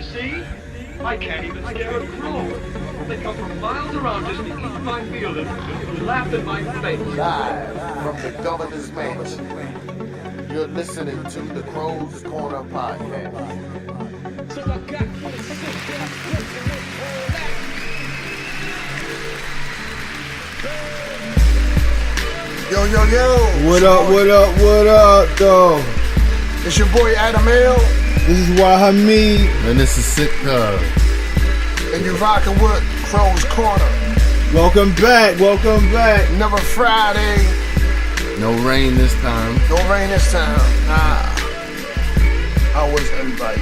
see? I can't even scare a crow. They come from miles around just to eat my meal and laugh in my face. Live from the governor's mansion, you're listening to the Crow's Corner podcast. So I got you to sit down Yo, yo, yo. What up, dog? It's your boy Adam L. This is Wahamiyd. And this is Spreaker. And you're rocking with Crow's Corner. Welcome back. Another Friday. No rain this time. No rain this time. How was everybody?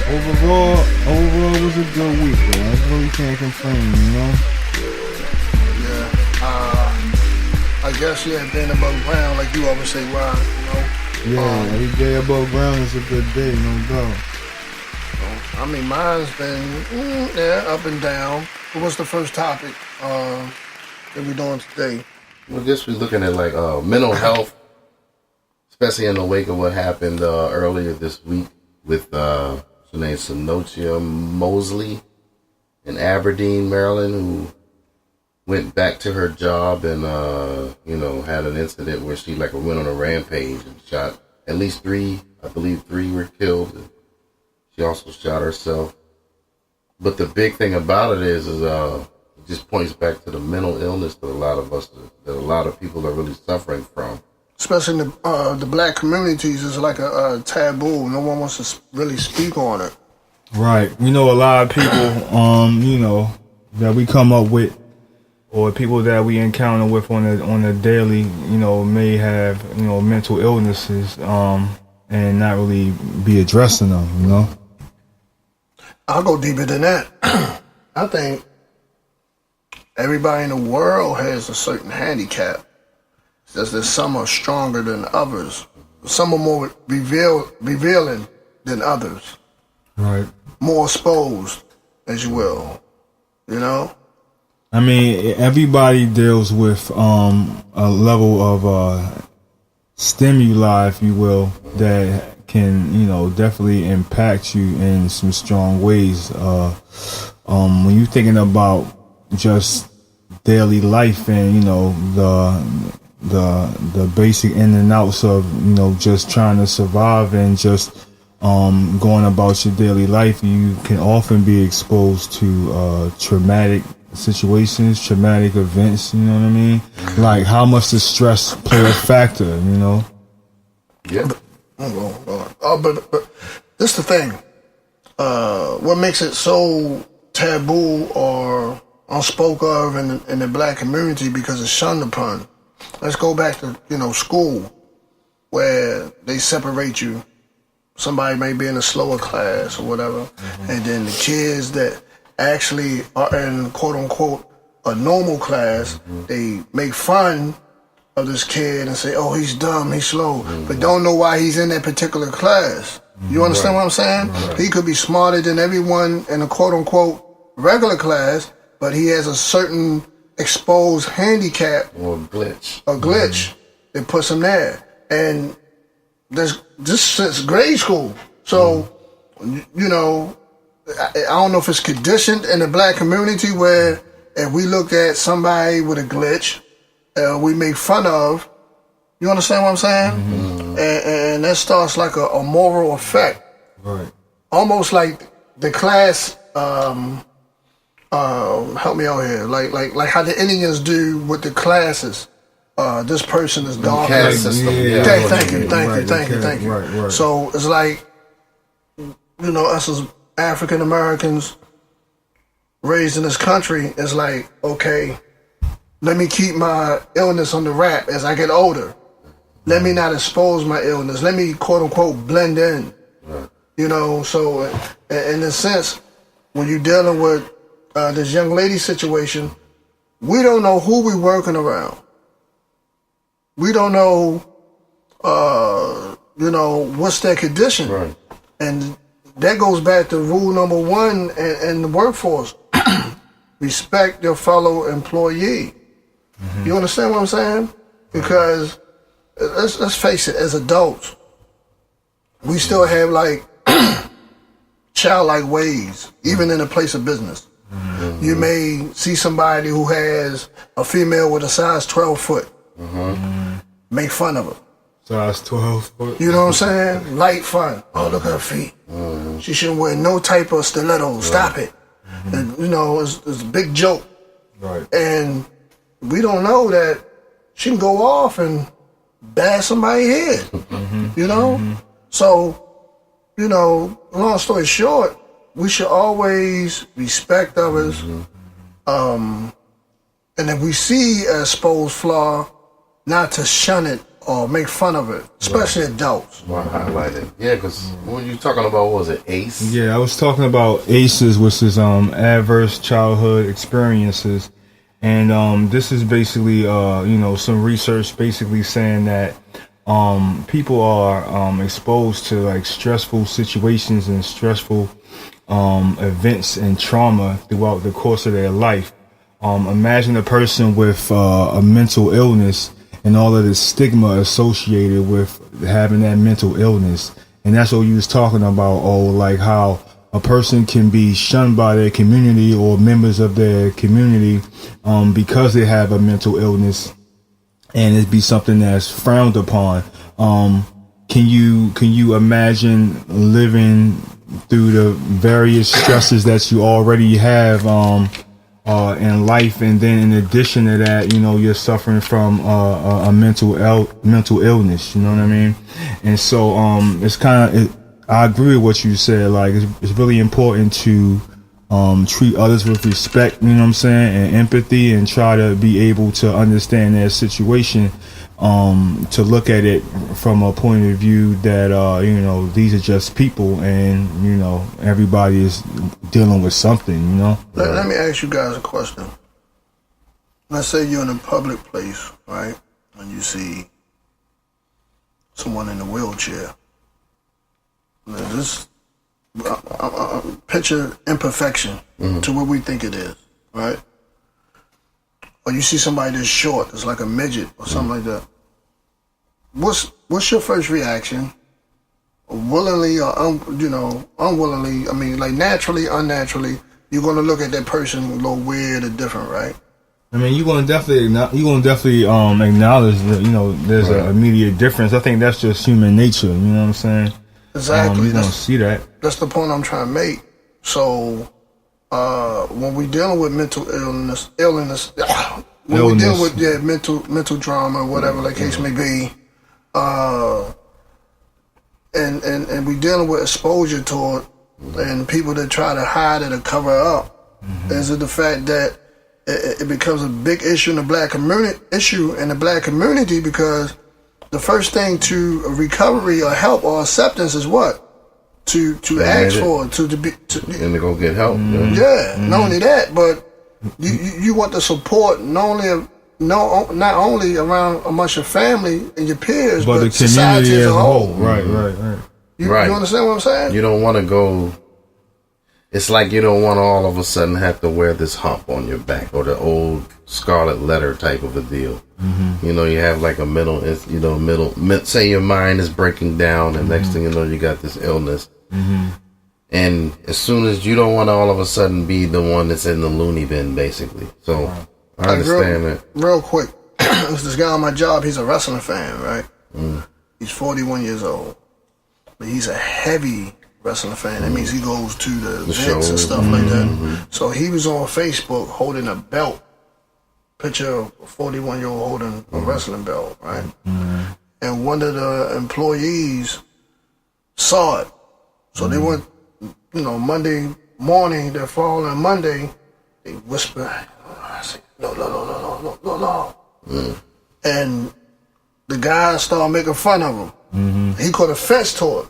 Overall, it was a good week, man. I really can't complain, you know? Yeah. I guess being above ground, like you always say, Ron, you know? Yeah, every day above ground is a good day, no doubt. I mean, mine's been, up and down. What's the first topic that we're doing today? Well, just we're looking at like mental health, especially in the wake of what happened earlier this week with her name Sonotia Mosley in Aberdeen, Maryland, who went back to her job and had an incident where she went on a rampage and shot at least three were killed. And she also shot herself. But the big thing about it is it just points back to the mental illness that a lot of us, that a lot of people are really suffering from. Especially in the black communities, it's like a taboo. No one wants to really speak on it. Right. We know a lot of people, that we come up with, or people that we encounter with on a daily, may have, mental illnesses, and not really be addressing them, I'll go deeper than that. I think everybody in the world has a certain handicap. It's that some are stronger than others. Some are more revealing than others. Right. More exposed, as you will. I mean, everybody deals with a level of stimuli, if you will, that can, definitely impact you in some strong ways. When you're thinking about just daily life and, the basic in and outs of, just trying to survive and just going about your daily life, you can often be exposed to traumatic situations, traumatic events, you know what I mean? Like how much does stress play a factor, Yeah. But this is the thing. What makes it so taboo or unspoken of in the black community because it's shunned upon. Let's go back to, school where they separate you. Somebody may be in a slower class or whatever. And then the kids that actually are in quote unquote a normal class, they make fun of this kid and say, oh, he's dumb, he's slow, but don't know why he's in that particular class. You understand what I'm saying? Right. He could be smarter than everyone in a quote unquote regular class, but he has a certain exposed handicap or glitch that puts him there. And this since grade school. So, I don't know if it's conditioned in the black community where if we look at somebody with a glitch, we make fun of. You understand what I'm saying? And that starts like a moral effect. Right. Almost like the class, help me out here, like how the Indians do with the classes. This person is dark. System. Yeah. Thank you. Right. So it's like, us as African Americans raised in this country, it's like, okay, let me keep my illness under wrap as I get older. Let me not expose my illness. Let me quote unquote blend in. Right. So in a sense, when you're dealing with this young lady situation, we don't know who we're working around. We don't know, what's their condition. Right. And that goes back to rule number one in the workforce. Respect your fellow employee. You understand what I'm saying? Because let's face it, as adults, we still have like childlike ways, even in a place of business. Mm-hmm. You may see somebody who has a female with a size 12 foot. Mm-hmm. Make fun of her. Size 12 foot. You know what I'm saying? Light fun. Oh, look at her feet. Mm-hmm. She shouldn't wear no type of stilettos. Right. Stop it. Mm-hmm. And, you know, it's a big joke. Right. And we don't know that she can go off and bash somebody's head. Mm-hmm. You know? Mm-hmm. So, you know, long story short, we should always respect others. Mm-hmm. And if we see a exposed flaw, not to shun it or make fun of it, especially adults. Right, highlight it. Yeah, because what you talking about, what was it, ACE? Yeah, I was talking about ACEs, which is adverse childhood experiences. And this is basically, you know, some research basically saying that people are exposed to like stressful situations and stressful events and trauma throughout the course of their life. Imagine a person with a mental illness and all of the stigma associated with having that mental illness. And that's what you was talking about, like how a person can be shunned by their community or members of their community because they have a mental illness, and it be something that's frowned upon. Can you imagine living through the various stresses that you already have in life, and then in addition to that, you know, you're suffering from a mental illness, you know what I mean? And so it's kind of, I agree with what you said. Like it's really important to treat others with respect, you know what I'm saying, and empathy, and try to be able to understand their situation, to look at it from a point of view that you know, these are just people, and you know, everybody is dealing with something, you know. Let me ask you guys a question. Let's say you're in a public place, right, and you see someone in a wheelchair. This picture imperfection to what we think it is, right? Or you see somebody that's short, that's like a midget or something like that. What's your first reaction? Willingly or unwillingly? I mean, like naturally, unnaturally, you're gonna look at that person a little weird or different, right? I mean, you're gonna definitely acknowledge that, you know, there's an immediate difference. I think that's just human nature. You know what I'm saying? Exactly. You're gonna see that. That's the point I'm trying to make. So when we dealing with mental illness, when we dealing with mental drama, whatever the case may be, and we dealing with exposure to it, and people that try to hide it or cover it up, is it the fact that it becomes a big issue in the black community, because the first thing to recovery or help or acceptance is what? To ask for, and to go get help. Not only that, but you want the support not only around amongst your family and your peers, but the society community as a whole. Right. You understand what I'm saying? You don't want to go. It's like you don't want to all of a sudden have to wear this hump on your back, or the old scarlet letter type of a deal. You know, you have like a say your mind is breaking down, and next thing you know, you got this illness. And as soon as you don't want to all of a sudden be the one that's in the loony bin, basically. So I understand that. Real quick, there's this guy on my job. He's a wrestling fan, right? He's 41 years old, but he's a heavy wrestling fan. That means he goes to the events and stuff like that. So he was on Facebook holding a belt, picture of a 41-year-old holding a wrestling belt, right? And one of the employees saw it. So they went, you know, Monday morning, the following Monday, they whispered, I said, no. And the guy started making fun of him. He caught offense to it.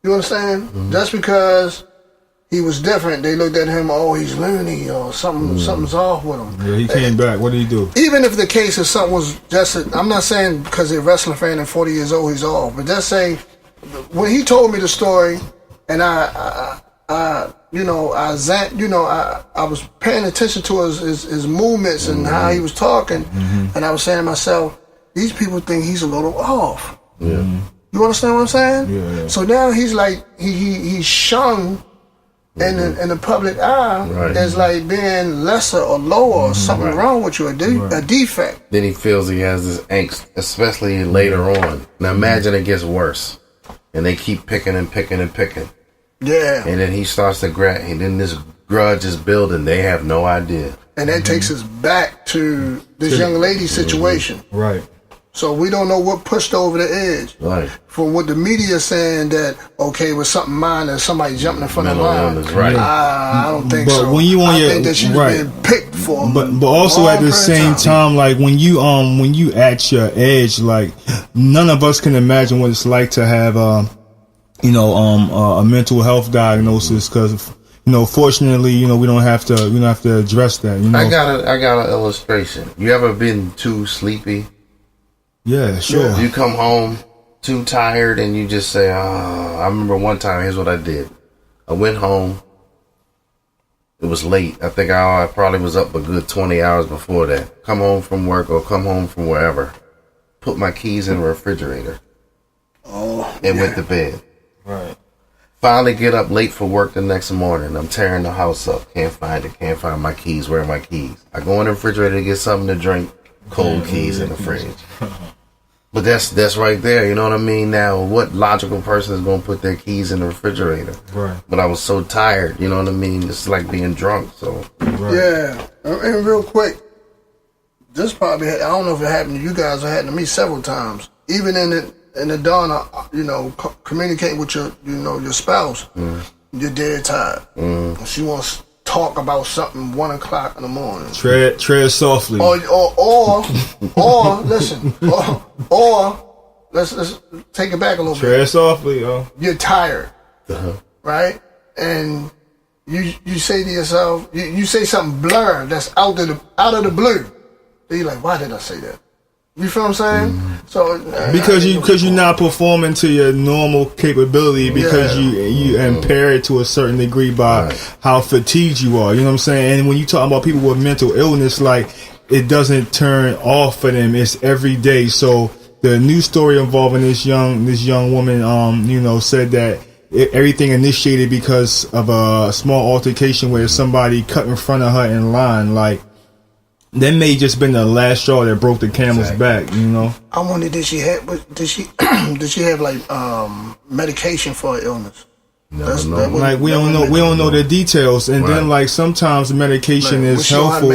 You understand? Just because he was different, they looked at him, oh, he's loony, or something's off with him. Yeah, he came back. What did he do? Even if the case is something was just, I'm not saying because he's a wrestling fan and 40 years old, he's off, but just say, when he told me the story, and I was paying attention to his movements and how he was talking, and I was saying to myself, these people think he's a little off. You You understand what I'm saying? Yeah. So now he's like he's shunned in the public eye as like being lesser or lower or something wrong with you, a defect. Then he feels he has this angst, especially later on. Now imagine it gets worse, and they keep picking and picking and picking. Yeah. And then he starts to and then this grudge is building. They have no idea. And that takes us back to this young lady's situation. Right. So we don't know what pushed over the edge. Right. From what the media is saying that, okay, with something minor, somebody jumping in front of mine. Right. I don't think But so. when you on I your- think that she was right. being picked for. But also a at the long same period of time, like when you at your edge, like none of us can imagine what it's like to have a mental health diagnosis, because fortunately, we don't have to address that. I got an illustration. You ever been too sleepy? Yeah, sure. You come home too tired and you just say, I remember one time, here's what I did. I went home. It was late. I think I probably was up a good 20 hours before that. Come home from work or come home from wherever. Put my keys in the refrigerator. And went to bed. Right. Finally get up late for work the next morning. I'm tearing the house up. Can't find it. Can't find my keys. Where are my keys? I go in the refrigerator to get something to drink. Cold keys in the fridge. But that's right there, you know what I mean? Now, what logical person is going to put their keys in the refrigerator? Right. But I was so tired, you know what I mean? It's like being drunk, so. Right. Yeah. And real quick, this probably, I don't know if it happened to you guys or happened to me several times. Even in the dawn, communicating with your spouse, you're dead tired. She wants to talk about something 1 o'clock in the morning. Tread softly. Or listen, or let's take it back a little bit. Tread softly, yo. You're tired, right? And you say to yourself, you say something blurred that's out of the blue. Then you're like, why did I say that? You feel what I'm saying? So because you're not performing to your normal capability, because you impair it to a certain degree by how fatigued you are. You know what I'm saying? And when you talk about people with mental illness, like, it doesn't turn off for them. It's every day. So the news story involving this young woman, said that everything initiated because of a small altercation where somebody cut in front of her in line. Like, that may just been the last straw that broke the camel's back, I wonder, did she have like medication for her illness? Like, we don't know the details, and then like sometimes the medication is helpful,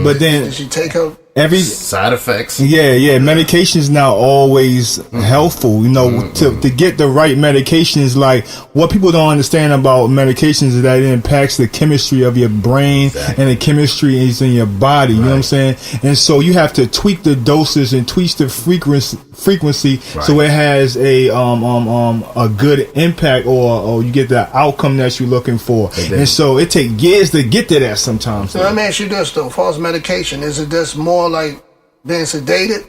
but then did she take her every side effects? Yeah. Medication is not always helpful. To get the right medication is like, what people don't understand about medications is that it impacts the chemistry of your brain, and the chemistry is in your body. You know what I'm saying? And so you have to tweak the doses and tweak the frequency so it has a good impact, or you get the outcome that you're looking for. And so it takes years to get to that sometimes. So let me ask you this though: false medication, is it just more like being sedated,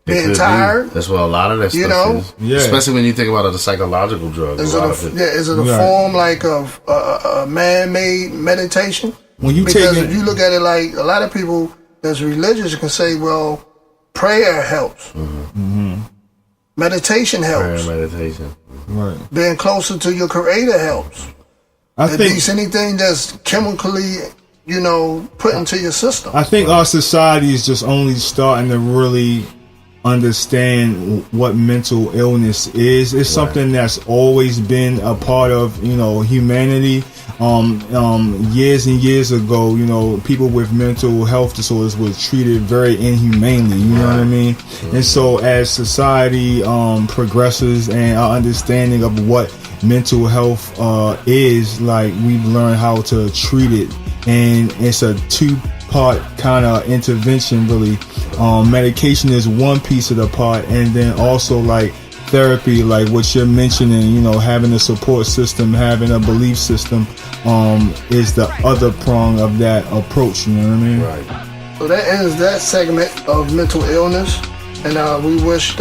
being tired? That's what a lot of that stuff is. Yeah. Especially when you think about the psychological drugs. Is it a form like of a man-made meditation? Because if you look at it, like a lot of people that's religious can say, well, prayer helps. Meditation helps. Meditation. Right. Being closer to your creator helps. I think anything that's chemically, put into your system. I think our society is just only starting to really understand what mental illness is. It's something that's always been a part of, humanity. Years and years ago, people with mental health disorders were treated very inhumanely. You know what I mean? And so as society progresses and our understanding of what mental health is, like, we've learned how to treat it, and it's a two-part kind of intervention, really. Medication is one piece of the part, and then also like therapy, like what you're mentioning, having a support system, having a belief system, is the other prong of that approach. You know what I mean? Right. So that ends that segment of mental illness, and we wish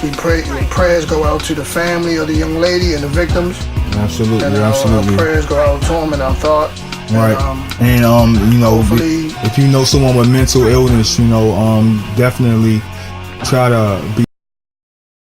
we pray, prayers go out to the family of the young lady and the victims. Absolutely, and absolutely. Our prayers go out to them in our thought. Right. If you know someone with mental illness, definitely try to be